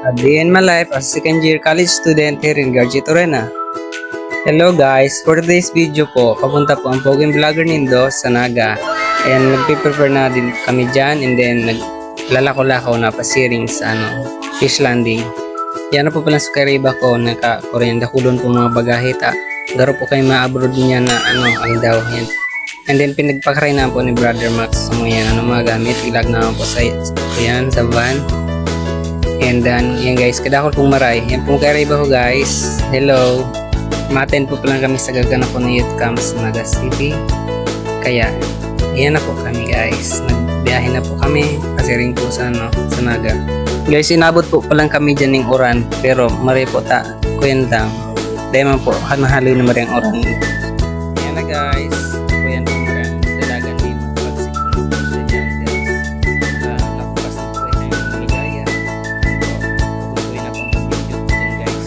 A day in my life as a second year college student here in Gargi Torena. Hello guys, for today's video po, papunta po ang Poging Vlogger Nindo sa Naga. And nagpe-prepare na din kami dyan and then naglalako-lakaw na pasiring sa fish landing. Yan na po pala sa kariba ko, naka-Korean dakulon po mga bagahita. Garo po kayo ma-abroad niya na ang daw yan. And then pinagpakaray na po ni Brother Max sa mga mga gamit. Ilag na po sa van. And then, yan guys, kadakol pong maray. Yan pong kariba ko guys. Hello. Maten po pala kami sa gagana po ng youth camp sa Naga City. Kaya, yan na po kami guys. Nagbiyahe na po kami kasi rin po sa Naga. Guys, inabot po palang kami dyan ng oran. Pero maray po kwentang. Dahil man po, mahaloy na maray ang oran. Yan na guys. Kuyan po maray ang dalagan dito. Pagsikon po siya dyan guys. Nakupas na po kayo ng maligaya. Puputuin na po ang video dyan guys.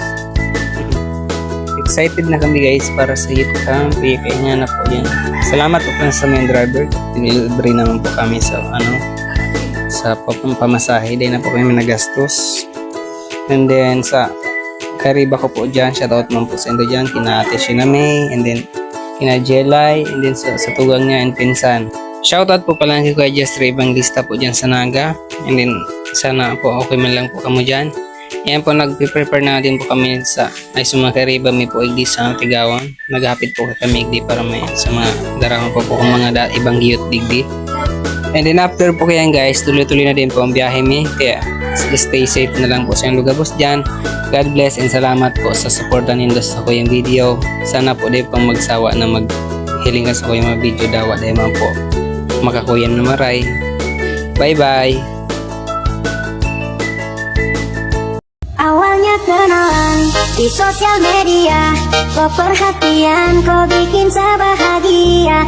Excited na kami guys para sa youth camp. Kaya nga na po yan. Salamat po pa sa main driver. Tinilibre naman po kami sa sa pamasahe. Dahil na po kami nagastos. And then sa kariba ko po dyan, shoutout naman po sa endo dyan, kina Ate Shinamay, and then kina Jelay, and then sa tugang niya and pinsan. Shoutout po pala kay Kuya Jestre Evangelista po dyan sa Naga, and then sana po okay man lang po kamo dyan. Yan po, nag-prepare na din po kami sa mga kariba may po igdi sa Tigawan. Naghapit po kami igdi para may sa mga darahon po po kung mga ibang giyot digdi. And then after po kayan guys, tuloy-tuloy na din po ang biyahe mi. Kaya stay safe na lang po sa inyong lugabos dyan. God bless and salamat po sa supportan nindo sa ko yung video. Sana po din pang magsawa na maghiling ka sa ko yung mga video dawa dahil man po makakuyan na maray. Bye bye! Awalnya kenalan di sosial media, kok perhatian kok bikin saya bahagia.